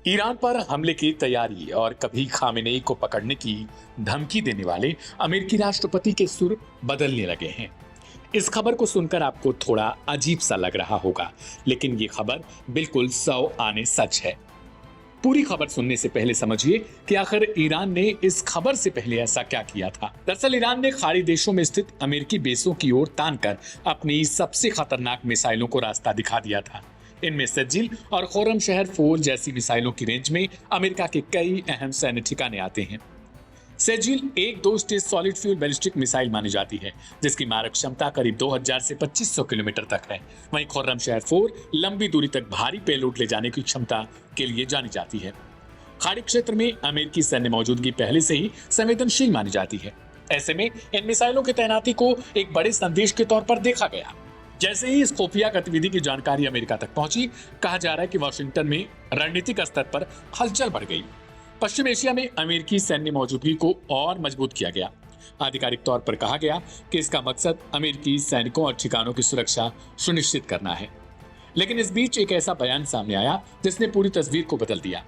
Iran पर हमले की तैयारी और कभी खामेनेई को पकड़ने की धमकी देने वाले अमेरिकी राष्ट्रपति के सुर बदलने लगे हैं। इस खबर को सुनकर आपको थोड़ा अजीब सा लग रहा होगा, लेकिन ये खबर बिल्कुल 100 आने सच है। पूरी खबर सुनने से पहले समझिए कि आखिर ईरान ने इस खबर से पहले ऐसा क्या किया था। दरअसल ईरान ने खाड़ी देशों में स्थित अमेरिकी बेसों की ओर तानकर अपनी सबसे खतरनाक मिसाइलों को रास्ता दिखा दिया था। इनमें सज्जिल और खुर्रम शहर 4 जैसी मिसाइलों की रेंज में अमेरिका के कई अहम सैन्य ठिकाने आते हैं। सज्जिल एक 2 stage solid fuel ballistic missile मानी जाती है, जिसकी मारक क्षमता करीब 2000 से 2500 किलोमीटर तक है। वहीं खुर्रम शहर 4 लंबी दूरी तक भारी पेलोड ले जाने की क्षमता के लिए जानी जाती है। खाड़ी क्षेत्र में अमेरिकी सैन्य मौजूदगी पहले से ही संवेदनशील मानी जाती है। ऐसे में इन मिसाइलों की तैनाती को एक बड़े संदेश के तौर पर देखा गया। जैसे ही इस खुफिया गतिविधि की जानकारी अमेरिका तक पहुंची, कहा जा रहा है कि वाशिंगटन में रणनीतिक स्तर पर हलचल बढ़ गई। पश्चिम एशिया में अमेरिकी सैन्य मौजूदगी को और मजबूत किया गया। आधिकारिक तौर पर कहा गया कि इसका मकसद अमेरिकी सैनिकों और ठिकानों की सुरक्षा सुनिश्चित करना है। लेकिन इस बीच एक ऐसा बयान सामने आया जिसने पूरी तस्वीर को बदल दिया।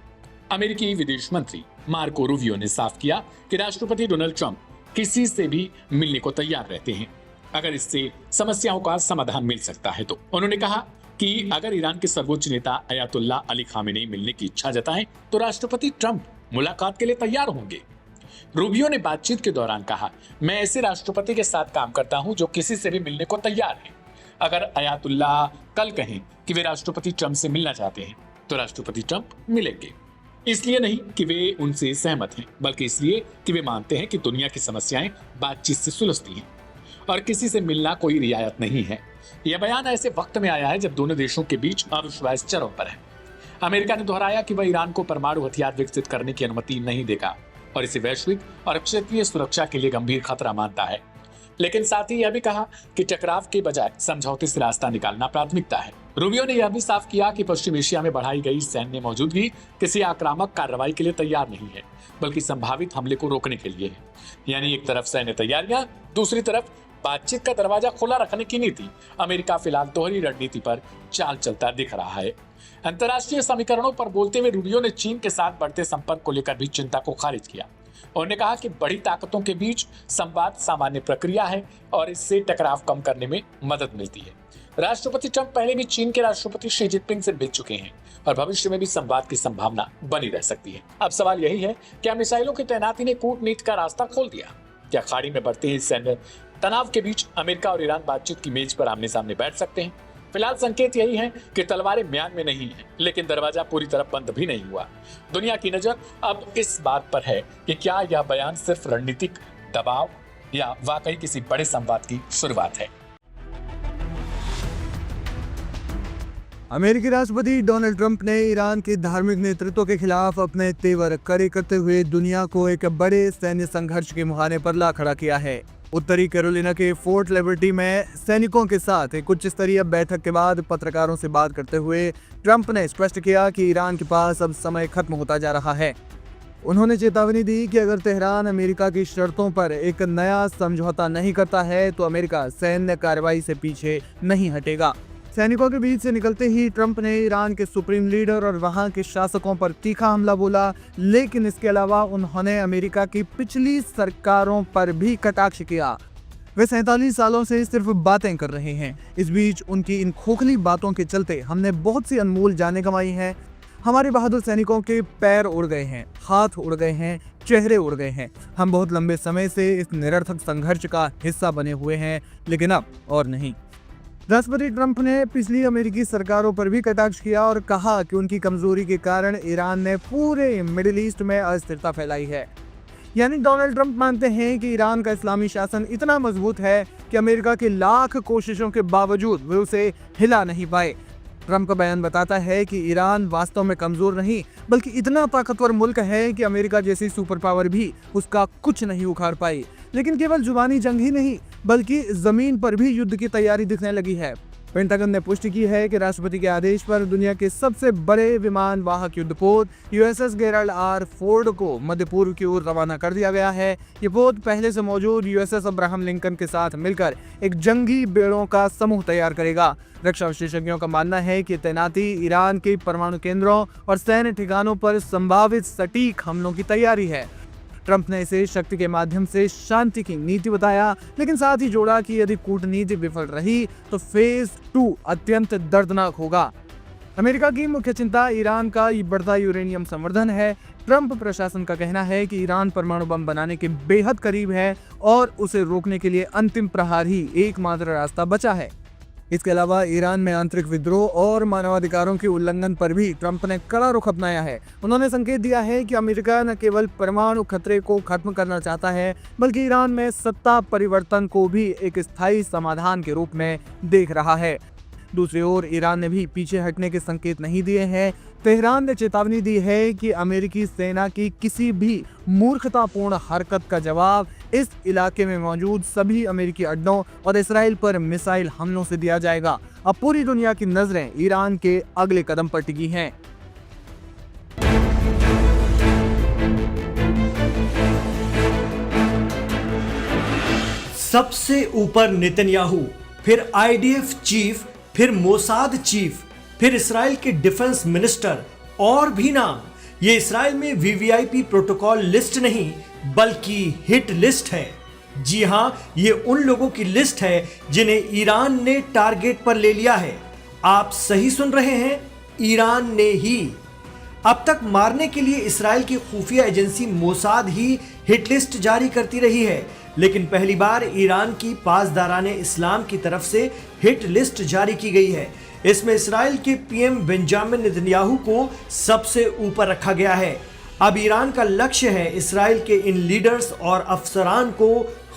अमेरिकी विदेश मंत्री मार्को रूबियो ने साफ किया कि राष्ट्रपति डोनाल्ड ट्रंप किसी से भी मिलने को तैयार रहते हैं, अगर इससे समस्याओं का समाधान मिल सकता है तो। उन्होंने कहा कि अगर ईरान के सर्वोच्च नेता अयातुल्ला अली खामेनेई मिलने की इच्छा जताएं तो राष्ट्रपति ट्रंप मुलाकात के लिए तैयार होंगे। रूबियो ने बातचीत के दौरान कहा, मैं ऐसे राष्ट्रपति के साथ काम करता हूं जो किसी से भी मिलने को तैयार है। अगर अयातुल्ला कल कहें कि वे राष्ट्रपति ट्रंप से मिलना चाहते हैं तो राष्ट्रपति ट्रंप मिलेंगे। इसलिए नहीं कि वे उनसे सहमत हैं, बल्कि इसलिए कि वे मानते हैं कि दुनिया की समस्याएं बातचीत से सुलझती हैं और किसी से मिलना कोई रियायत नहीं है। यह बयान ऐसे वक्त में आया है जब दोनों देशों के बीच अविश्वास चरम पर है। अमेरिका ने दोहराया कि वह ईरान को परमाणु हथियार विकसित करने की अनुमति नहीं देगा और इसे वैश्विक और क्षेत्रीय सुरक्षा के लिए गंभीर खतरा मानता है। लेकिन साथ ही यह भी कहा कि टकराव के बजाय समझौते से रास्ता निकालना प्राथमिकता है। रूबियो ने यह भी साफ किया कि पश्चिम एशिया में बढ़ाई गई सैन्य मौजूदगी किसी आक्रामक कार्रवाई के लिए तैयार नहीं है, बल्कि संभावित हमले को रोकने के लिए है। यानी एक तरफ सैन्य तैयारियां, दूसरी तरफ बातचीत का दरवाजा खुला रखने की नीति। अमेरिका फिलहाल दोहरी रणनीति पर चाल चलता दिख रहा है। अंतर्राष्ट्रीय समीकरणों पर बोलते हुए रूबियो ने चीन के साथ बढ़ते संपर्क को लेकर भी चिंता को खारिज किया। उन्होंने कहा कि बड़ी ताकतों के बीच संवाद सामान्य प्रक्रिया है और इससे टकराव कम करने में मदद मिलती है। राष्ट्रपति ट्रंप पहले भी चीन के राष्ट्रपति शी जिनपिंग से मिल चुके हैं और भविष्य में भी संवाद की संभावना बनी रह सकती है। अब सवाल यही है, क्या मिसाइलों की तैनाती ने कूटनीति का रास्ता खोल दिया? क्या खाड़ी में बढ़ते हैं सैन्य तनाव के बीच अमेरिका और ईरान बातचीत की मेज पर आमने सामने बैठ सकते हैं? फिलहाल संकेत यही है कि तलवारें म्यान में नहीं है, लेकिन दरवाजा पूरी तरह बंद भी नहीं हुआ। दुनिया की नजर अब इस बात पर है कि क्या यह बयान सिर्फ रणनीतिक दबाव या वाकई किसी बड़े संवाद की शुरुआत है। अमेरिकी राष्ट्रपति डोनाल्ड ट्रंप ने ईरान के धार्मिक नेतृत्व के खिलाफ अपने तेवर कड़े करते हुए दुनिया को एक बड़े सैन्य संघर्ष के मुहाने पर ला खड़ा किया है। उत्तरी कैरोलिना के फोर्ट लिबर्टी में सैनिकों के साथ एक उच्च स्तरीय बैठक के बाद पत्रकारों से बात करते हुए ट्रंप ने स्पष्ट किया कि ईरान के पास अब समय खत्म होता जा रहा है। उन्होंने चेतावनी दी कि अगर तेहरान अमेरिका की शर्तों पर एक नया समझौता नहीं करता है तो अमेरिका सैन्य कार्रवाई से पीछे नहीं हटेगा। सैनिकों के बीच से निकलते ही ट्रंप ने ईरान के सुप्रीम लीडर और वहां के शासकों पर तीखा हमला बोला, लेकिन इसके अलावा उन्होंने अमेरिका की पिछली सरकारों पर भी कटाक्ष किया। वे 47 सालों से सिर्फ बातें कर रहे हैं। इस बीच उनकी इन खोखली बातों के चलते हमने बहुत सी अनमोल जानें गंवाई हैं। हमारे बहादुर सैनिकों के पैर उड़ गए हैं, हाथ उड़ गए हैं, चेहरे उड़ गए हैं। हम बहुत लंबे समय से इस निरर्थक संघर्ष का हिस्सा बने हुए हैं, लेकिन अब और नहीं। राष्ट्रपति ट्रंप ने पिछली अमेरिकी सरकारों पर भी कटाक्ष किया और कहा कि उनकी कमजोरी के कारण ईरान ने पूरे मिडिल ईस्ट में अस्थिरता फैलाई है। यानी डोनाल्ड ट्रंप मानते हैं कि ईरान का इस्लामी शासन इतना मजबूत है कि अमेरिका की लाख कोशिशों के बावजूद वे उसे हिला नहीं पाए। ट्रंप का बयान बताता है कि ईरान वास्तव में कमजोर नहीं, बल्कि इतना ताकतवर मुल्क है कि अमेरिका जैसी सुपर पावर भी उसका कुछ नहीं उखाड़ पाई। लेकिन केवल जुबानी जंग ही नहीं, बल्कि जमीन पर भी युद्ध की तैयारी दिखने लगी है। पेंटागन ने पुष्टि की है कि राष्ट्रपति के आदेश पर दुनिया के सबसे बड़े विमान वाहक युद्धपोत यूएसएस गेराल्ड आर फोर्ड को मध्य पूर्व की ओर रवाना कर दिया गया है। ये पोत पहले से मौजूद यूएसएस अब्राहम लिंकन के साथ मिलकर एक जंगी बेड़ों का समूह तैयार करेगा। रक्षा विशेषज्ञों का मानना है कि तैनाती ईरान के परमाणु केंद्रों और सैन्य ठिकानों पर संभावित सटीक हमलों की तैयारी है। ट्रंप ने इसे शक्ति के माध्यम से शांति की नीति बताया, लेकिन साथ ही जोड़ा कि यदि कूटनीति विफल रही तो फेज 2 अत्यंत दर्दनाक होगा। अमेरिका की मुख्य चिंता ईरान का बढ़ता यूरेनियम संवर्धन है। ट्रंप प्रशासन का कहना है कि ईरान परमाणु बम बनाने के बेहद करीब है और उसे रोकने के लिए अंतिम प्रहार ही एकमात्र रास्ता बचा है। इसके अलावा ईरान में आंतरिक विद्रोह और मानवाधिकारों के उल्लंघन पर भी ट्रंप ने कड़ा रुख अपनाया है। उन्होंने संकेत दिया है कि अमेरिका न केवल परमाणु खतरे को खत्म करना चाहता है, बल्कि ईरान में सत्ता परिवर्तन को भी एक स्थायी समाधान के रूप में देख रहा है। दूसरी ओर ईरान ने भी पीछे हटने के संकेत नहीं दिए हैं। तेहरान ने चेतावनी दी है कि अमेरिकी सेना की किसी भी मूर्खतापूर्ण हरकत का जवाब इस इलाके में मौजूद सभी अमेरिकी अड्डों और इसराइल पर मिसाइल हमलों से दिया जाएगा। अब पूरी दुनिया की नजरें ईरान के अगले कदम पर टिकी हैं। सबसे ऊपर नेतन्याहू, फिर आईडीएफ चीफ, फिर मोसाद चीफ, फिर इसराइल के डिफेंस मिनिस्टर और भी नाम। ये इसराइल में वीवीआईपी प्रोटोकॉल लिस्ट नहीं बल्कि हिट लिस्ट है। जी हां, ये उन लोगों की लिस्ट है जिन्हें ईरान ने टारगेट पर ले लिया है। आप सही सुन रहे हैं, ईरान ने ही। अब तक मारने के लिए इसराइल की खुफिया एजेंसी मोसाद ही हिट लिस्ट जारी करती रही है, लेकिन पहली बार ईरान की पासदाराने इस्लाम की तरफ से हिट लिस्ट जारी की गई है। इसमें इसराइल के पीएम बेंजामिन नेतन्याहू को सबसे ऊपर रखा गया है। अब ईरान का लक्ष्य है इसराइल के इन लीडर्स और अफसरान को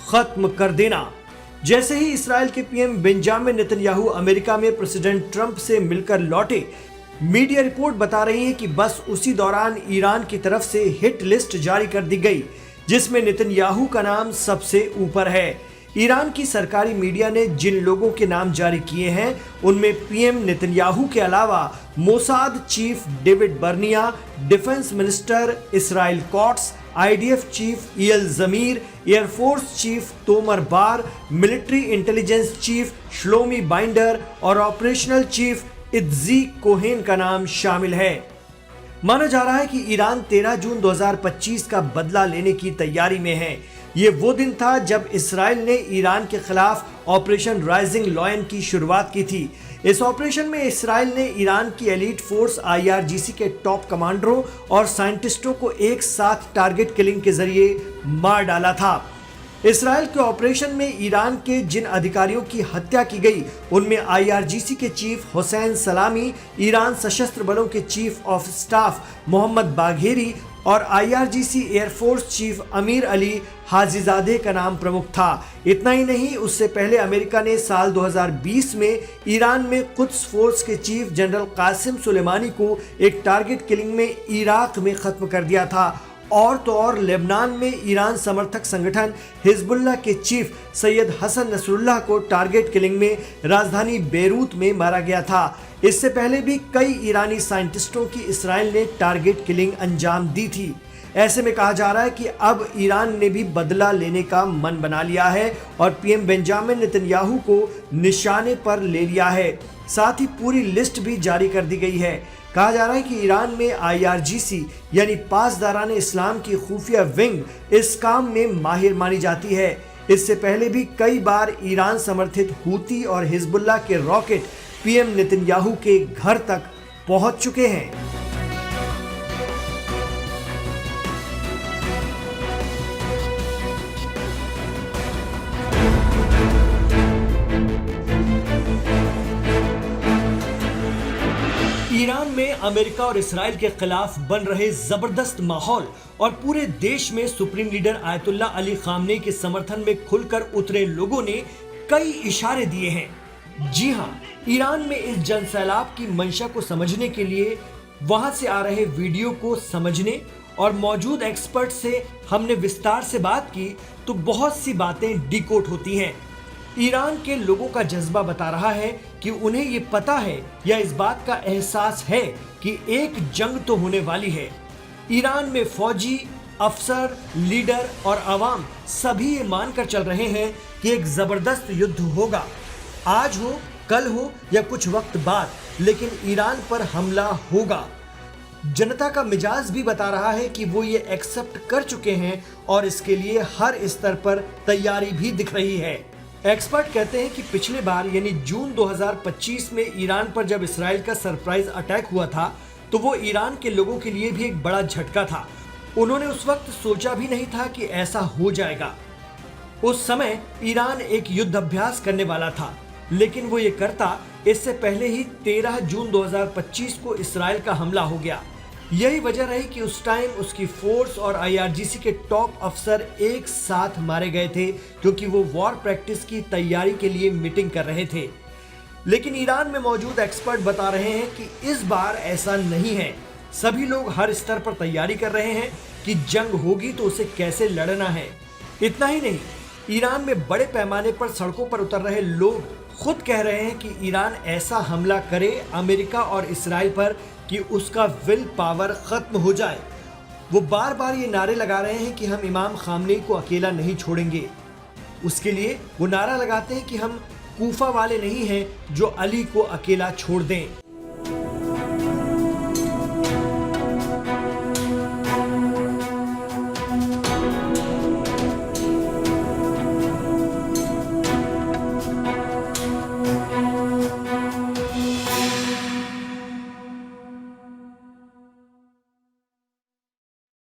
खत्म कर देना। जैसे ही इसराइल के पीएम बेंजामिन नेतन्याहू अमेरिका में प्रेसिडेंट ट्रंप से मिलकर लौटे, मीडिया रिपोर्ट बता रही है कि बस उसी दौरान ईरान की तरफ से हिट लिस्ट जारी कर दी गई, जिसमें नेतन्याहू का नाम सबसे ऊपर है। ईरान की सरकारी मीडिया ने जिन लोगों के नाम जारी किए हैं, उनमें पीएम नेतन्याहू के अलावा Mossad chief David Barnea, defence minister Israel Katz, IDF chief Eyal Zamir, air force chief Tomer Bar, military intelligence chief Shlomi Binder और ऑपरेशनल चीफ इत्जी कोहेन का नाम शामिल है। माना जा रहा है कि ईरान 13 जून 2025 का बदला लेने की तैयारी में है। ये वो दिन था जब इसराइल ने ईरान के खिलाफ ऑपरेशन राइजिंग लॉयन की शुरुआत की थी। इस ऑपरेशन में इसराइल ने ईरान की एलीट फोर्स आईआरजीसी के टॉप कमांडरों और साइंटिस्टों को एक साथ टारगेट किलिंग के जरिए मार डाला था। इसराइल के ऑपरेशन में ईरान के जिन अधिकारियों की हत्या की गई, उनमें आईआरजीसी के चीफ हुसैन सलामी, ईरान सशस्त्र बलों के chief of staff Mohammad Bagheri और IRGC air force chief Amir Ali Hajizade का नाम प्रमुख था। इतना ही नहीं, उससे पहले अमेरिका ने साल 2020 में ईरान में कुद्स फोर्स के चीफ जनरल कासिम सुलेमानी को एक टारगेट किलिंग में इराक में खत्म कर दिया था। और तो और लेबनान में ईरान समर्थक संगठन हिजबुल्लाह के चीफ सैयद हसन नसरुल्लाह को टारगेट किलिंग में राजधानी बेरूत में मारा गया था। इससे पहले भी कई ईरानी साइंटिस्टों की इसराइल ने टारगेट किलिंग अंजाम दी थी। ऐसे में कहा जा रहा है कि अब ईरान ने भी बदला लेने का मन बना लिया है और पीएम बेंजामिन नेतन्याहू को निशाने पर ले लिया है। साथ ही पूरी लिस्ट भी जारी कर दी गई है। कहा जा रहा है कि ईरान में आईआरजीसी यानी पासदाराने इस्लाम की खुफिया विंग इस काम में माहिर मानी जाती है। इससे पहले भी कई बार ईरान समर्थित हूती और हिजबुल्लाह के रॉकेट पीएम नेतन्याहू के घर तक पहुंच चुके हैं। ईरान में अमेरिका और इसराइल के खिलाफ बन रहे जबरदस्त माहौल और पूरे देश में supreme leader ayatollah Ali Khamenei के समर्थन में खुलकर उतरे लोगों ने कई इशारे दिए हैं। जी हां, ईरान में इस जनसैलाब की मंशा को समझने के लिए वहां से आ रहे वीडियो को समझने और मौजूद एक्सपर्ट से हमने विस्तार से बात की तो बहुत सी बातें डिकोड होती हैं। ईरान के लोगों का जज्बा बता रहा है कि उन्हें ये पता है या इस बात का एहसास है कि एक जंग तो होने वाली है। ईरान में फौजी, अफसर, लीडर और आवाम सभी ये मानकर चल रहे हैं कि एक जबरदस्त युद्ध होगा। आज हो, कल हो या कुछ वक्त बाद, लेकिन ईरान पर हमला होगा। जनता का मिजाज भी बता रहा है कि वो ये एक्सेप्ट कर चुके हैं और इसके लिए हर स्तर पर तैयारी भी दिख रही है। एक्सपर्ट कहते हैं कि पिछले बार यानी जून 2025 में ईरान पर जब इसराइल का सरप्राइज अटैक हुआ था तो वो ईरान के लोगों के लिए भी एक बड़ा झटका था। उन्होंने उस वक्त सोचा भी नहीं था कि ऐसा हो जाएगा। उस समय ईरान एक युद्ध अभ्यास करने वाला था, लेकिन वो ये करता इससे पहले ही 13 जून 2025 को इसराइल का हमला हो गया। यही वजह रही कि उस टाइम उसकी फोर्स और IRGC के टॉप अफसर एक साथ मारे गए थे, क्योंकि वो वॉर प्रैक्टिस की तैयारी के लिए मीटिंग कर रहे थे। लेकिन ईरान में मौजूद एक्सपर्ट बता रहे हैं कि इस बार ऐसा नहीं है। सभी लोग हर स्तर पर तैयारी कर रहे हैं कि जंग होगी तो उसे कैसे लड़ना है। इतना ही नहीं, ईरान में बड़े पैमाने पर सड़कों पर उतर रहे लोग खुद कह रहे हैं कि ईरान ऐसा हमला करे अमेरिका और इसराइल पर कि उसका विल पावर खत्म हो जाए। वो बार बार ये नारे लगा रहे हैं कि हम इमाम खामनेई को अकेला नहीं छोड़ेंगे। उसके लिए वो नारा लगाते हैं कि हम कूफा वाले नहीं हैं जो अली को अकेला छोड़ दें।